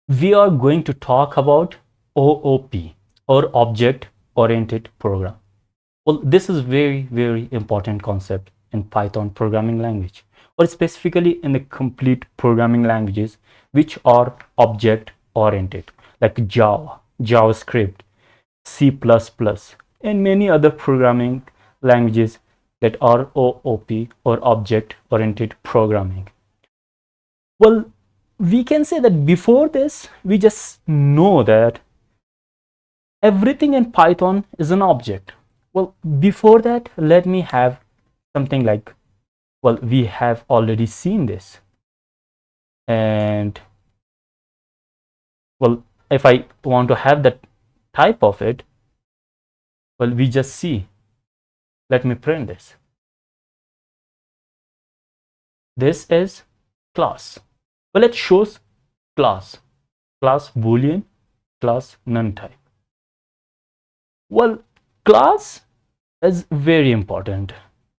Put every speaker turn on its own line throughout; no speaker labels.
we are going to talk about OOP, or Object Oriented Program. Well, this is very important concept in Python programming language, or specifically in the complete programming languages which are object oriented, like Java, JavaScript, C++, and many other programming languages that are OOP, or object oriented programming. Well, we can say that before this, we just know that everything in Python is an object. Well, before that, let me have something like, well, we have already seen this. And well, if I want to have that type of it, well, we just see. Let me print this. This is class. Well, it shows class Boolean, class none type. Well, class is very important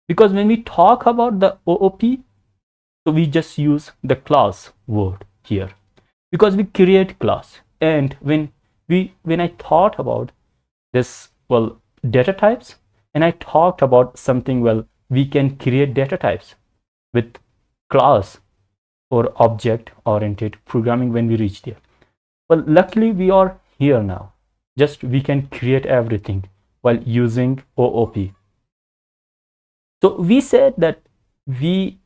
because when we talk about the OOP, so we just use the class word here because we create class. And when I thought about this, well, data types, and I talked about something, well, we can create data types with class or object oriented programming when we reach there. Well, luckily we are here now. Just we can create everything while using OOP. So we said that we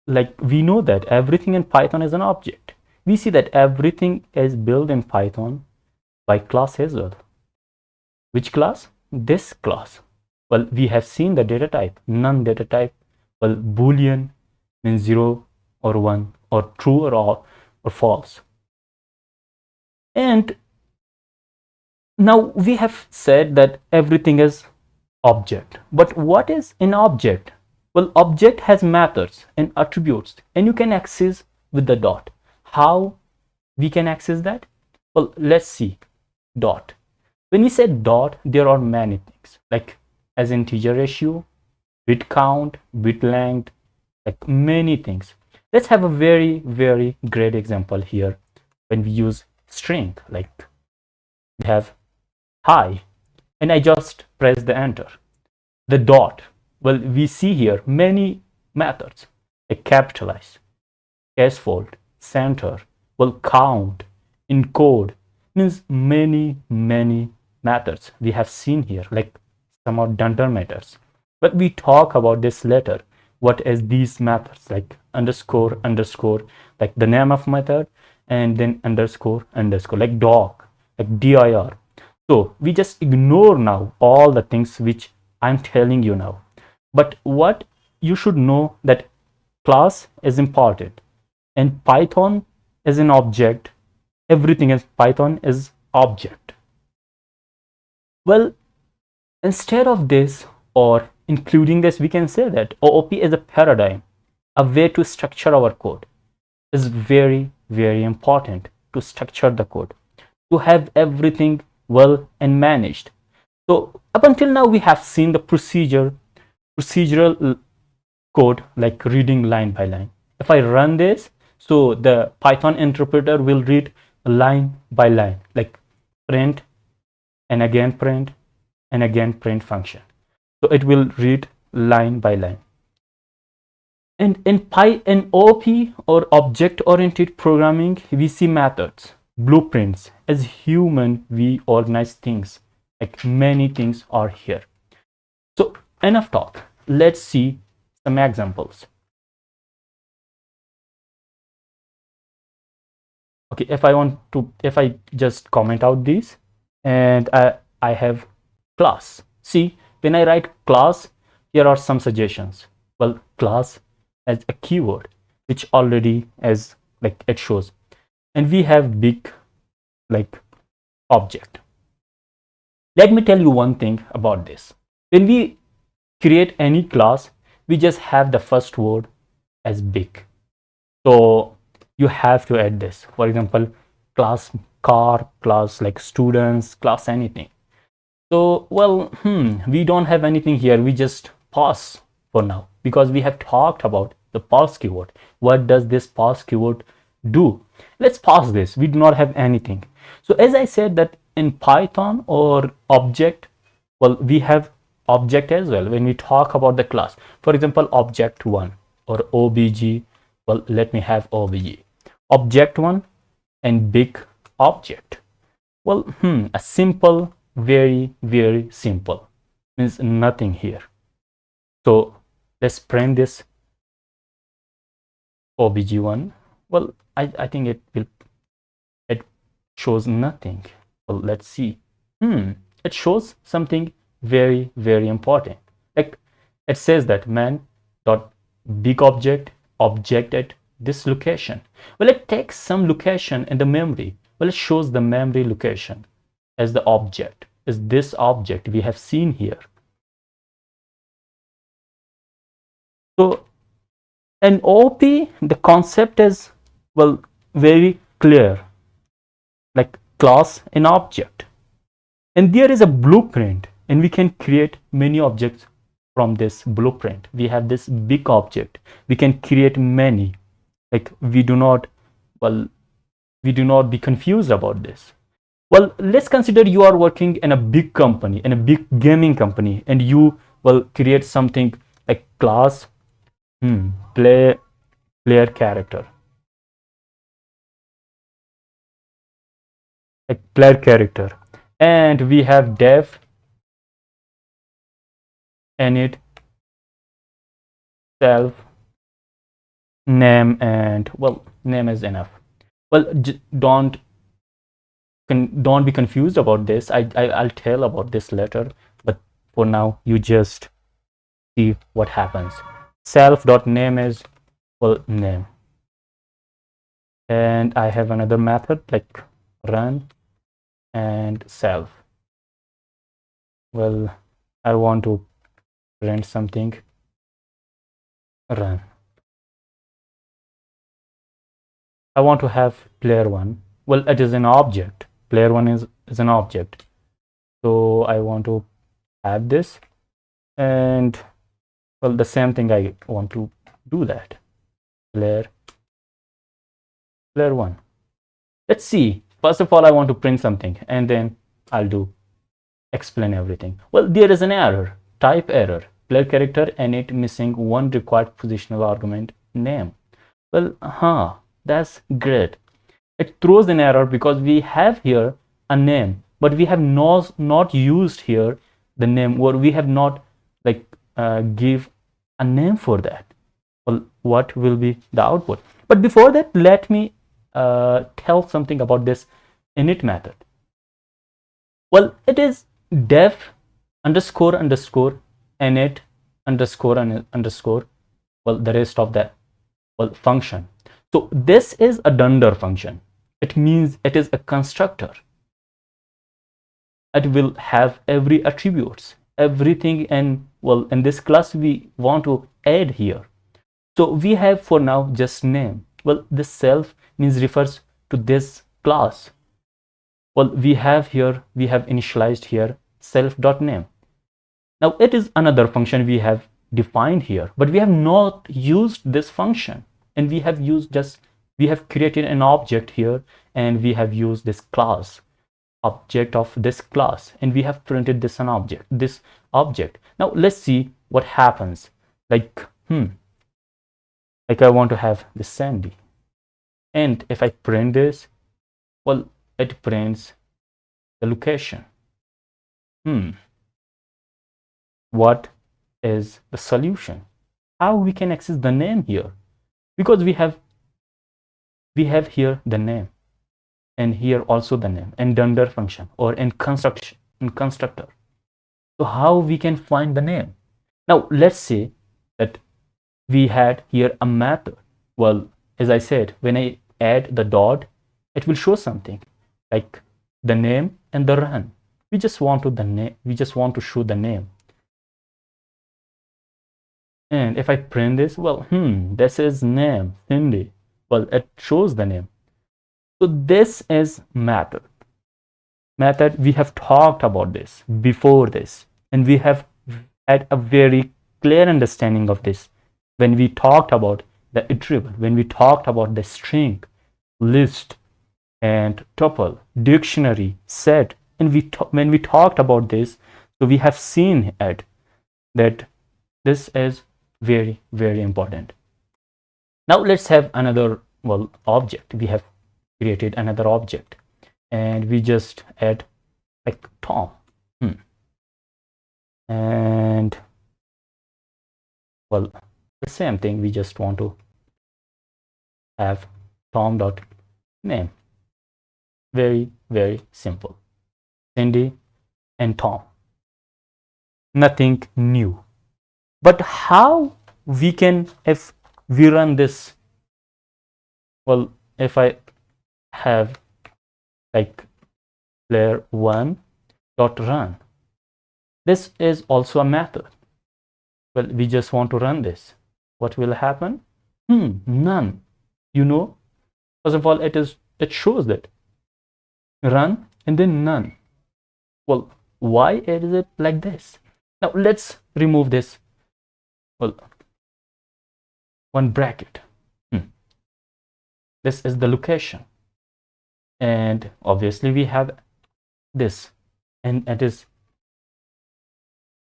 know that everything in Python is an object. We see that everything is built in Python by class as well. Which class? This class. Well, we have seen the data type, none data type. Well, Boolean means 0 or 1, or true or false. And now we have said that everything is object. But what is an object? Well, object has methods and attributes, and you can access with the dot. How we can access that? Well, let's see. Dot. When we say dot, there are many things, like as integer ratio, bit count, bit length, like many things. Let's have a very great example here. When we use string, like we have hi, and I just press the enter. The dot, well, we see here many methods, like capitalize, casfold, center, well, count, encode, means many methods we have seen here, like some are dunder methods. But we talk about this later. What is these methods, like underscore, like the name of method, and then underscore, like dog, like dir. So we just ignore now all the things which I'm telling you now. But what you should know, that class is important, and Python is an object. Everything in Python is object. Well, instead of this or including this, we can say that OOP is a paradigm, a way to structure our code. Is very important to structure the code, to have everything well and managed. So up until now, we have seen the procedural code, like reading line by line. If I run this, so the Python interpreter will read line by line, like print and again print and again print function. So it will read line by line. And in OOP, or object oriented programming, we see methods, blueprints. As human, we organize things, like many things are here. So enough talk, let's see some examples. Okay, if I just comment out these, and I have class. See, when I write class, here are some suggestions. Well, class as a keyword, which already as like it shows, and we have big like object. Let me tell you one thing about this. When we create any class, we just have the first word as big. So you have to add this. For example, class car, class like students, class anything. So, well, we don't have anything here. We just pause for now because we have talked about the pause keyword. What does this pause keyword do. Let's pause this. We do not have anything. So as I said that in Python or object, well, we have object as well when we talk about the class. For example, object 1 or obj. Well, let me have obj. Object 1 and big object. Well, a simple, very, very simple. Means nothing here. So let's print this obj1. Well, I think it shows nothing. Well, let's see. It shows something very, very important. Like it says that man dot big object at this location. Well, it takes some location in the memory. Well, it shows the memory location as the object, is this object we have seen here. So in OP, the concept is, well, very clear, like class and object. And there is a blueprint, and we can create many objects from this blueprint. We have this big object. We can create many. Like we do not be confused about this. Well, let's consider you are working in a big company, in a big gaming company, and you will create something like class player character, like player character, and we have def init self name, and well, name is enough. Well, don't be confused about this. I'll tell about this later, but for now you just see what happens. Self.name is, well, name, and I have another method like run and self. Well, I want to print something. Run. I want to have player 1. Well, it is an object. Player 1 is an object. So I want to add this, and well, the same thing, I want to do that. Player 1. Let's see. First of all, I want to print something, and then I'll explain everything. Well, there is an error. Type error. Player character init missing one required positional argument, name. Well, that's great. It throws an error because we have here a name, but we have not used here the name, or we have not like give a name for that. Well, what will be the output? But before that, let me tell something about this init method. Well, it is def underscore init underscore well, the rest of that, well, function. So this is a dunder function. It means it is a constructor. It will have every attributes, everything, and well, in this class we want to add here. So we have for now just name. Well, this self means refers to this class. Well, we have initialized here self.name. Now it is another function we have defined here, but we have not used this function, and we have created an object here, and we have used this class, object of this class, and we have printed this object. Now let's see what happens. Like I want to have this Sandy, and if I print this, well, it prints the location. What is the solution? How we can access the name here? Because we have here the name, and here also the name, and dunder function, or in constructor. So how we can find the name? Now let's say that we had here a method. Well, as I said, when I add the dot, it will show something like the name and the run. We just want to show the name. And if I print this, well, this is name, Cindy. Well, it shows the name. So this is method. We have talked about this before this, and we have had a very clear understanding of this when we talked about the iterable, when we talked about the string, list and tuple, dictionary, set. And when we talked about this, so we have seen it that this is very, very important. Now let's have another, well, object. We have created another object and we just add like Tom. And well, the same thing, we just want to have Tom dot name. Very, very simple. Cindy and Tom. Nothing new. But how we can, if we run this, well, if I have like player one dot run, this is also a method. Well, we just want to run this. What will happen? None. You know, first of all, it shows that run and then none. Well, why is it like this? Now let's remove this. Well, one bracket. This is the location, and obviously we have this, and it is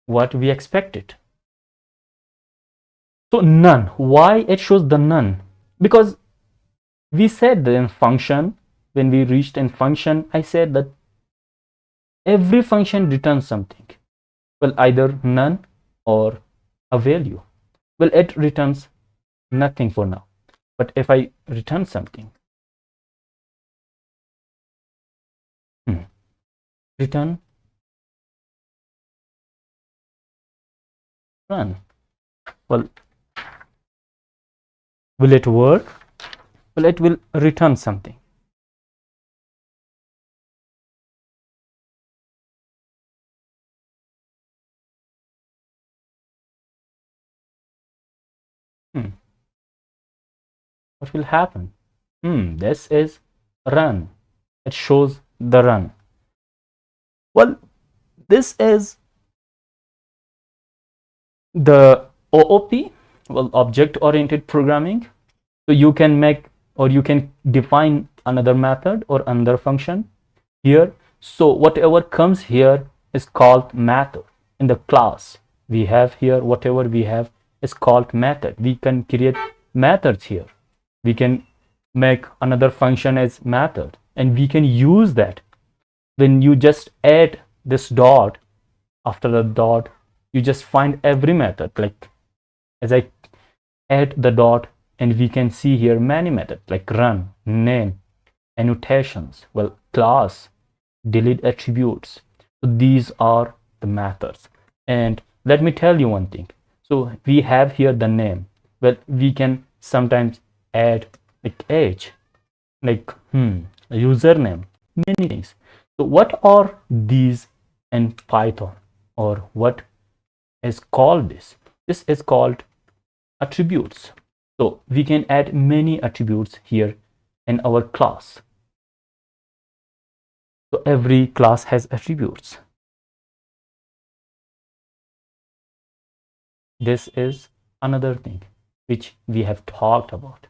what we expected. So none. Why it shows the none? Because we said that in function, when we reached in function, I said that every function returns something. Well, either none or a value. Well, it returns nothing for now. But if I return something, return run. Well, will it work? Well, it will return something. What will happen? This is run. It shows the run. Well, this is the OOP, well, object-oriented programming. So you can make, or you can define another method or another function here. So whatever comes here is called method. In the class we have here, whatever we have is called method. We can create methods here. We can make another function as method, and we can use that. When you just add this dot, after the dot you just find every method. Like as I add the dot, and we can see here many methods like run, name, annotations, well, class, delete attributes. So these are the methods. And let me tell you one thing. So we have here the name. Well, we can sometimes add like age, like username, many things. So what are these in Python, or what is called this? This is called attributes. So we can add many attributes here in our class. So every class has attributes. This is another thing which we have talked about.